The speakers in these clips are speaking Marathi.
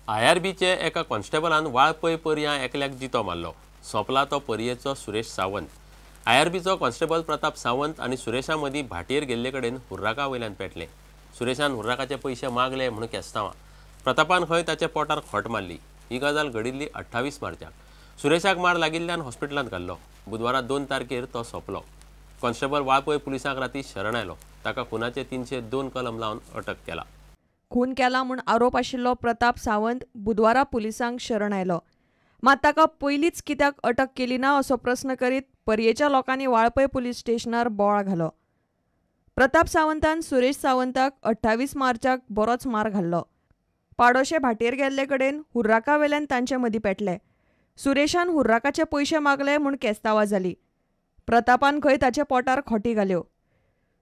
आयआरबीचे एका कॉन्स्टेबलान वाळपय पर्यां एकल्याक जितो मारलो। सोंपला तो पर्येचो सुरेश सावंत। आयआरबीचो कॉन्स्टेबल प्रताप सावंत आनी सुरेशा मदीं भाटयेर गेल्ले कडेन हुर्राका वयल्यान पेटले। सुरेशान हुर्राकाचे पयशे मागले म्हूण केस्तांवां। प्रतापान खंय ताच्या पोटार खोट मारली। ही गजाल घडिल्ली 28 मार्चाक। सुरेशाक मार लागिल्ल्यान हॉस्पिटलांत घाल्लो। बुधवारा 2 तारखेर तो सोंपलो। कॉन्स्टेबल वाळपय पुलिसांक राती शरण आयलो। ताका खुनाचे 302 कलम लावन अटक केला। खून केला म्हूण आरोप आशिल्लो प्रताप सावंत बुधवारा पुलिसांक शरण आयलो। मात ताका पयलींच कित्याक अटक केली ना असो प्रस्न करीत पर्येच्या लोकांनी वाळपय पुलीस स्टेशनार बोवाळ घालो। प्रताप सावंतान सुरेश सावंताक 28 मार्चाक बरोच मार घाल्लो। पाडोशे भाटयेर गेल्ले कडेन हुर्राका वेल्यान तांचे मदीं पेटले। सुरेशान हुर्राकाचे पयशे मागले म्हूण केस्तांवां जाली। प्रतापान खंय ताच्या पोटार खोटी घाल्यो।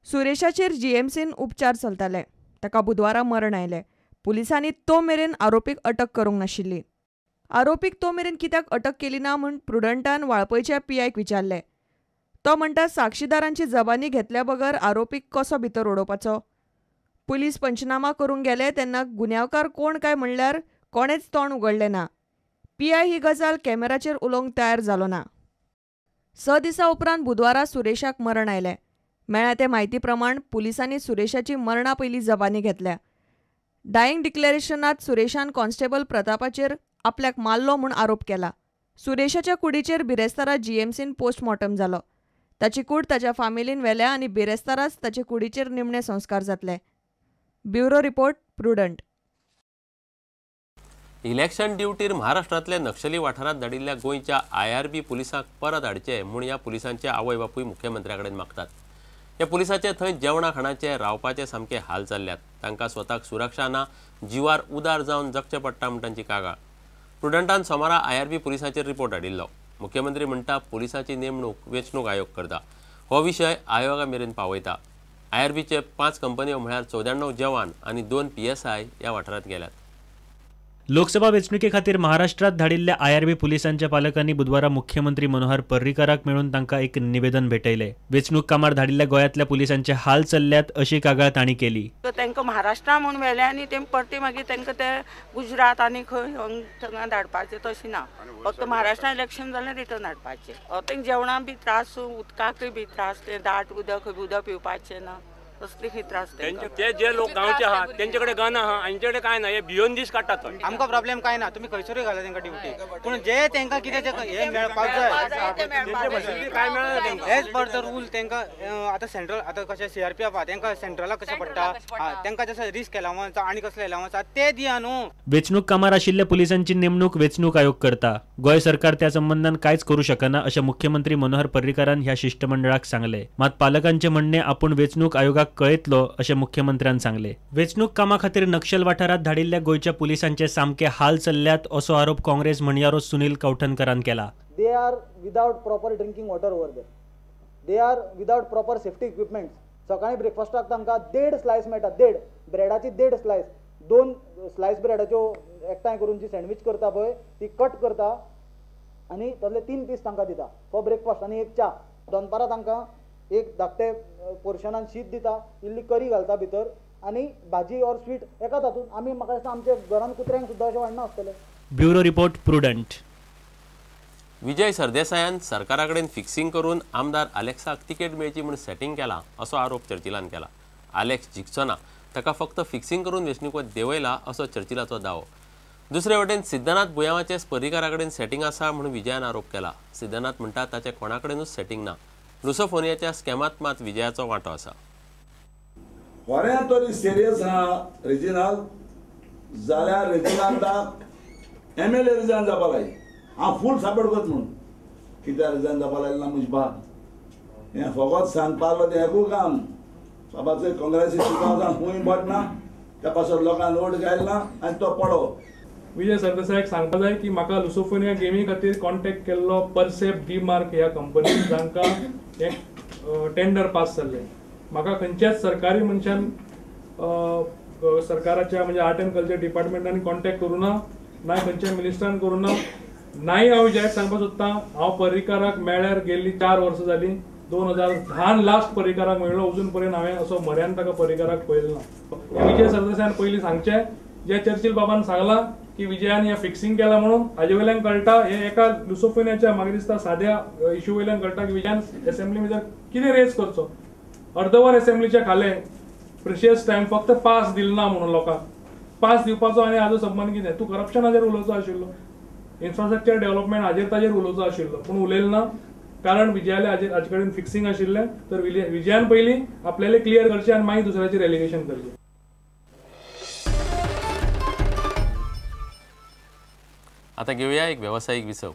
सुरेशाचेर जीएमसीन उपचार चलताले। ताका बुधवारा मरण आयले। पुलिसांनी तो मेरेन आरोपीक अटक करूंक नाशिल्ली। आरोपीक तो मेरेन कित्याक अटक केली ना म्हूण प्रुडंटान वाळपयच्या पीआयक विचारले। तो म्हणटा साक्षीदारांची जबानी घेतल्या बगर आरोपीक कसो भितर उडोवपाचो। पुलीस पंचनामा करूंक गेले तेन्ना गुन्यांवकार कोण काय म्हणल्यार कोणेच तोंड उगडलें ना। पीआय ही गजाल कॅमेराचेर उलोवंक तयार जालो ना। 6 दिसां उपरांत बुधवारा सुरेशाक मरण आयलें। मेळ्ळ्या ते म्हायती प्रमाण पुलिसांनी सुरेशाची मरणा पयलीं जबानी घेतल्या। डायिंग डिक्लेरेशनांत सुरेशान कॉन्स्टेबल प्रतापाचेर आपल्याक मारलो म्हूण आरोप केला। सुरेशाच्या कुडीचेर बिरेस्तारा जीएमसीन पोस्टमॉर्टम जालो। ताची कूड ताच्या फामिलीन व्हेल्या आनी बिरेस्ताराच ताचे कुडीचेर निमणे संस्कार जातले। Bureau report prudent. इलेक्शन ड्युटीर महाराष्ट्रांतल्या नक्षली वाठारांत धाडिल्ल्या गोंयच्या आयआरबी पुलिसांक परत हाडचे म्हूण ह्या पुलिसांचे आवय बापूय मुख्यमंत्र्या कडेन मागतात। ह्या पुलिसांचे थंय जेवणा खाणाचे रावपाचे सामके हाल चल्ल्यात। तांकां स्वताक सुरक्षा ना, जीवार उदार जावन जगचें पडटा म्हूण तांची कागाळ। प्रुडंटान सोमारा आयआरबी पुलिसांचेर रिपोर्ट हाडिल्लो। मुख्यमंत्री म्हणटा पुलिसांची नेमणूक वेंचणूक आयोग करता। हो विशय आयोगा मेरेन पावयता। आयआरबीचे 5 कंपन्यो म्हळ्यार 94 जवान आनी 2 PSI ह्या वाठारांत गेल्यात। लोकसभा वेंचणुके खातीर महाराष्ट्रात धाडिल्ल्या आयआरबी पुलिसांच्या पालकांनी बुधवारा मुख्यमंत्री मनोहर पर्रीकाराक मेळून तांकां एक निवेदन भेटयलें। वेंचणूक कामार धाडिल्ल्या गोंयांतल्या पुलिसांचे हाल चल्ल्यात अशी कागाळ तांणी केली। तांकां महाराष्ट्रा म्हूण व्हेले आनी ते परती मागीर तांकां ते गुजरात आनी खंय थंय धाडपाचें तशें ना। फक्त महाराष्ट्रा इलेक्शन जाल्यार रिटर्न हाडपाचें। तांकां जेवणाक बी त्रास, उदकाकय बी त्रास, ते दाट उदक पिवपाचें ना, कसले खंय त्रास। ते जे लोक गांवचे आहा तेंचे कडेन गन आहा, हांचे कडेन काय ना, हे भियोन दीस काडटात। आमकां प्रॉब्लेम काय ना, तुमी खंयसरूय घाला तांकां ड्युटी, पूण जे तांकां कितें हे मेळपाक जाय काय मेळना तांकां। एज पर द रूल तांकां आतां सेंट्रल आतां कशें CRPF आहा तांकां सेंट्रलाक कशें पडटा, तांकां जसं रिस्क एलावन्स आनी कसले एलावन्स आहा ते दिया न्हू। वेंचणूक कामार आशिल्ल्या पुलिसांची नेमणूक वेंचणूक आयोग करता। गोंय सरकार त्या संबंधान कांयच करूं शकना अशें मुख्यमंत्री मनोहर पर्रीकारान ह्या शिष्टमंडळाक सांगलें। मात पालकांचे म्हणणे आपूण वेंचणूक आयोगाक कळयतलो अशें मुख्यमंत्र्यान सांगलें। वेंचणूक कामा खातीर नक्षल वाठारांत धाडिल्ल्या गोंयच्या पुलिसांचे सामके हाल चल्ल्यात असो आरोप काँग्रेस म्हणयारो सुनील कवठणकरान केला। They are without proper drinking water over there. They are without proper safety equipment. सकाळी ब्रेकफास्टाक तांकां 1.5 स्लायस मेळटा, 1.5 ब्रेडाची 1.5 स्लायस, 2 स्लायस ब्रेडाच्यो एकठांय करून जी सँडविच करता पळय ती कट करता आनी तातले 3 पीस तांकां दिता फॉर ब्रेकफास्ट आनी एक च्या। दनपारां तांकां एक धाकटे पोर्शनान शीत दिता, इल्ली करी घालता भितर आनी भाजी ऑर स्वीट एकाच हातून। आमी म्हाका दिसता आमच्या घरान कुत्र्यांक सुद्दां अशें वाडना आसतलें। Bureau report Prudent. विजय सरदेसायान सरकारा कडेन फिक्सिंग करून आमदार आलेक्साक तिकेट मेळची म्हूण सेटिंग केला असो आरोप चर्चिलान केला। आलेक्स जिखचो ना, ताका फक्त फिक्सिंग करून वेंचणूक देंवयला असो चर्चिलाचो दावो। दुसरे वटेन सिद्धनाथ बुयांवाचे पर्रीकारा कडेन सेटिंग आसा म्हूण विजयान आरोप केला। सिद्धनाथ म्हणटा ताचे कोणा कडेनूच सेटिंग ना। लुसोफोनियाच्या स्कॅमात मात विजयाचो वांटो आसा। खरें तरी सिरियस आहा रेजिनाल्ड जाल्यार रेजिनाल्डाक MLA रिजायन जावपा लाय। हांव फूल सपोर्ट करता म्हणून कित्याक रिजायन जावपा लायला ना म्हजे बाब हें फकत सांगपाक तें एकू काम बाबाचो काँग्रेसीन खूंय बटना त्या पासत लोकांक वोट घायला आनी तो पडो। विजय सरदेसायाक सांगपा जाय की म्हाका लुसोफोनिया गेमी खातीर कॉन्टॅक्ट केल्लो परसेप डी-मार्क ह्या कंपनीन जांकां एक टेंडर पास जाल्लें। म्हाका खंयच्याच सरकारी मनशान सरकाराच्या म्हणजे आर्ट एंड कल्चर डिपार्टमेंटान कॉन्टॅक्ट करूं ना, ना खंयच्या मिनिस्टरान करूं ना। नाय हांव विजयाक सांगपाक सोदतां, हांव पर्रीकाराक मेळ्यार गेल्ली 4 वर्सां जालीं। 2010 लास्ट पर्रीकाराक मेळ्ळो, अजून पर्यंत हांवें असो म्हऱ्यान ताका पर्रीकाराक पळयलो ना। विजय सरदेसायान पयलीं सांगचें जे चर्चिल बाबान सांगलां की विजयान हे फिक्सिंग केला म्हणून हाजे वयल्यान कळटा हे एका लुसोफोनियाच्या म्हाका दिसता साध्या इश्यू वयल्यान कळटा की विजयान असेंब्ली भितर कितें रेज करचो. अर्दवर असेंब्लीच्या खाले प्रिशियस टायम फक्त पास दिलो ना म्हणून लोकांक पास दिवपाचो आनी हाजो संबंध कितें. तूं करप्शनाचेर उलोवचो आशिल्लो, इन्फ्रास्ट्रक्चर डेव्हलपमेंट हाजेर ताजेर उलोवचो आशिल्लो पूण उलयलो ना कारण विजयाले हाजे कडेन फिक्सिंग आशिल्लें. तर विजयान पयलीं आपल्याले क्लियर करचें आनी मागीर दुसऱ्याचेर एलिगेशन करचें. आता घेऊया एक व्यावसायिक विसव.